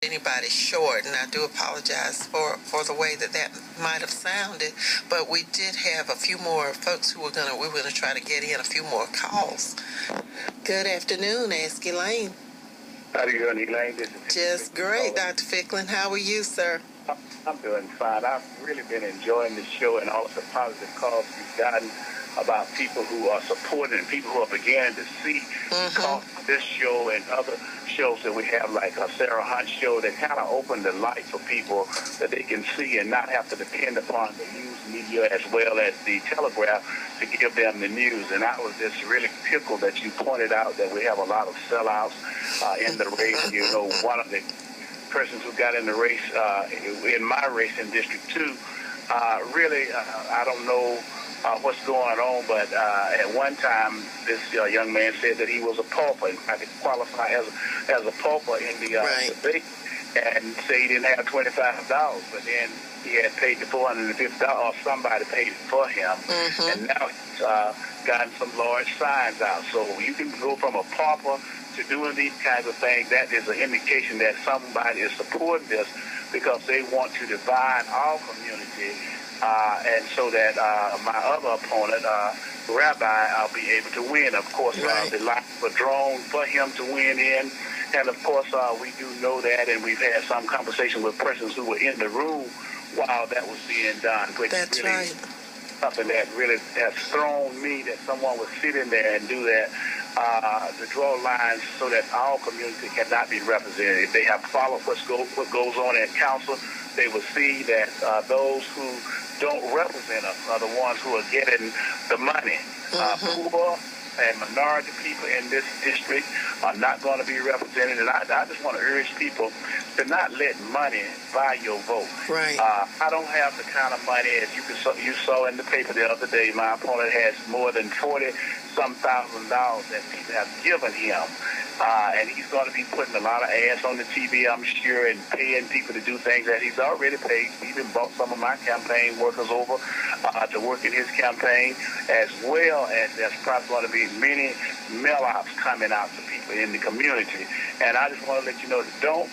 anybody short, and I do apologize for the way that might have sounded, but we did have a few more folks we were gonna try to get in a few more calls. Good afternoon, Ask Elaine. How are you doing, Elaine? This is just great, Dr. Ficklin. How are you, sir? I'm doing fine. I've really been enjoying the show and all of the positive calls we've gotten about people who are supporting and people who are beginning to see this show and other shows that we have, like Sarah Hunt's show, that kind of open the light for people that they can see and not have to depend upon the news media as well as the telegraph to give them the news. And I was just really tickled that you pointed out that we have a lot of sellouts in the race. You know, one of the persons who got in the race, in my race in District 2, really, I don't know what's going on, but at one time, this young man said that he was a pauper. In fact, he qualified as a pauper in the debate, and say he didn't have $25, but then he had paid the $450, or somebody paid it for him, and now he's gotten some large signs out. So you can go from a pauper to doing these kinds of things. That is an indication that somebody is supporting this because they want to divide our community, and so that my other opponent, Rabbi, I'll be able to win. Of course, the lines were drawn for him to win in, and of course, we do know that, and we've had some conversation with persons who were in the room while that was being done. Which That's really right. Something that really has thrown me, that someone would sit in there and do that, to draw lines so that our community cannot be represented. If they have followed what goes on in council, they will see that those who don't represent us are the ones who are getting the money. Poor and minority people in this district are not going to be represented. And I just want to urge people to not let money buy your vote. Right. I don't have the kind of money, as you saw in the paper the other day. My opponent has more than $40,000 that people have given him. And he's going to be putting a lot of ads on the TV, I'm sure, and paying people to do things that he's already paid. He even brought some of my campaign workers over to work in his campaign, as well as there's probably going to be many mail-outs coming out to people in the community. And I just want to let you know, don't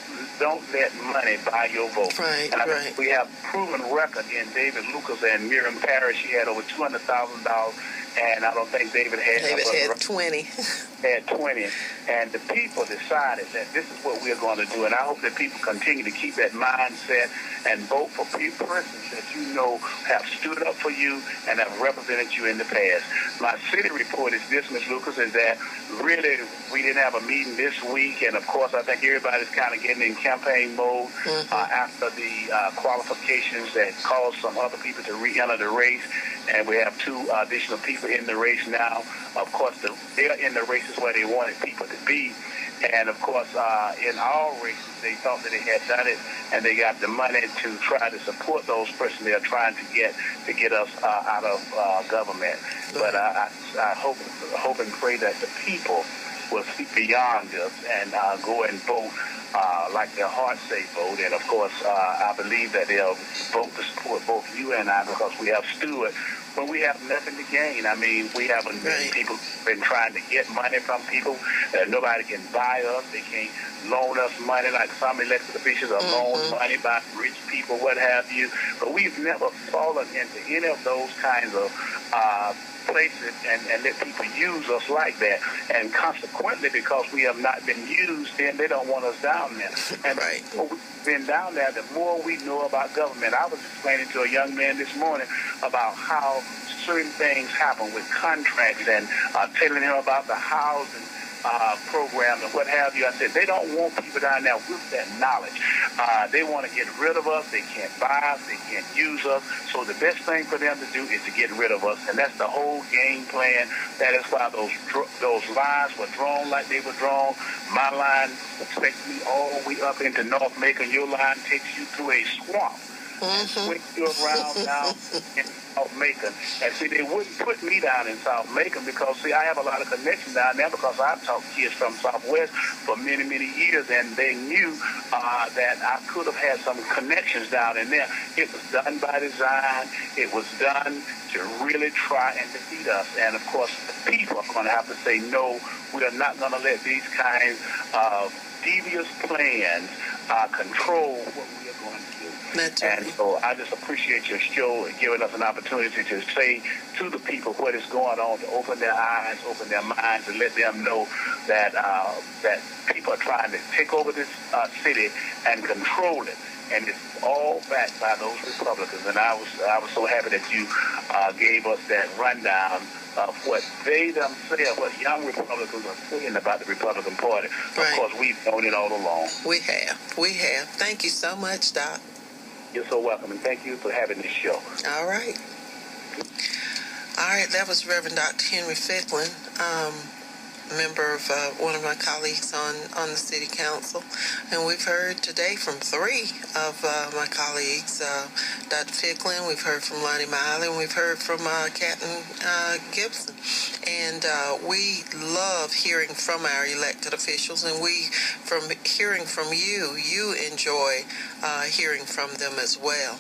let money buy your vote. Right, and we have proven record in David Lucas and Miriam Parrish. He had over $200,000. And I don't think David had 20. Had 20. And the people decided that this is what we're going to do. And I hope that people continue to keep that mindset and vote for persons that you know have stood up for you and have represented you in the past. My city report is this, Ms. Lucas, is that really we didn't have a meeting this week. And, of course, I think everybody's kind of getting in campaign mode after the qualifications that caused some other people to re-enter the race. And we have 2 additional people in the race now. Of course, they're in the races where they wanted people to be. And, of course, in all races, they thought that they had done it, and they got the money to try to support those persons they're trying to get us out of government. But I hope and pray that the people will see beyond this and go and vote like their hearts say vote. And, of course, I believe that they'll vote to support both you and I, because we have stood when we have nothing to gain. I mean, we haven't people been trying to get money from people. Nobody can buy us. They can't loan us money like some elected officials are loaned money by rich people, what have you. But we've never fallen into any of those kinds of places and let people use us like that. And consequently, because we have not been used, then they don't want us down there. And the more we've been down there, the more we know about government. I was explaining to a young man this morning about how certain things happen with contracts and telling him about the housing program and what have you. I said, they don't want people down there with that knowledge. They want to get rid of us. They can't buy us. They can't use us. So the best thing for them to do is to get rid of us. And that's the whole game plan. That is why those lines were drawn like they were drawn. My line takes me all the way up into North Macon. Your line takes you through a swamp. Swing you around down in South Macon. And see, they wouldn't put me down in South Macon because, see, I have a lot of connections down there because I've taught kids from Southwest for many, many years, and they knew that I could have had some connections down in there. It was done by design. It was done to really try and defeat us. And, of course, the people are going to have to say, no, we are not going to let these kinds of devious plans control what we are going to do. That's And right. so I just appreciate your show and giving us an opportunity to say to the people what is going on, to open their eyes, open their minds, and let them know that that people are trying to take over this city and control it. And it's all backed by those Republicans. And I was so happy that you gave us that rundown of what they themselves, what young Republicans are saying about the Republican Party. Right. Of course, we've known it all along. We have. Thank you so much, Doc. You're so welcome, and thank you for having this show. All right. That was Reverend Dr. Henry Ficklin, member of one of my colleagues on the city council. And we've heard today from three of my colleagues, Dr. Ficklin, we've heard from Lonnie Miley, and we've heard from Captain Gibson. And we love hearing from our elected officials, and from hearing from you enjoy hearing from them as well.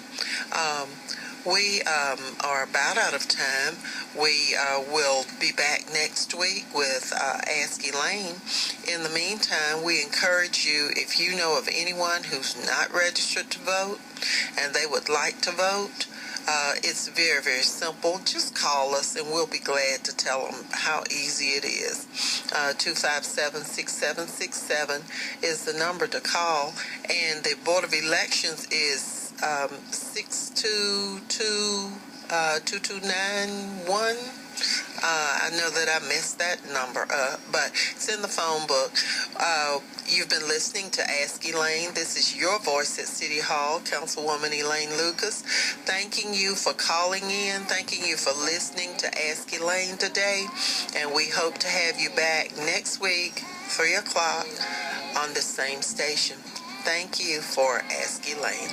We are about out of time. We will be back next week with Ask Elaine. In the meantime, we encourage you, if you know of anyone who's not registered to vote and they would like to vote, it's very, very simple. Just call us and we'll be glad to tell them how easy it is. 257-6767 is the number to call, and the Board of Elections is 622-2291. I know that I messed that number up, but it's in the phone book. You've been listening to Ask Elaine. This is your voice at City Hall, Councilwoman Elaine Lucas. Thanking you for calling in. Thanking you for listening to Ask Elaine today. And we hope to have you back next week, 3 o'clock, on the same station. Thank you for Ask Elaine.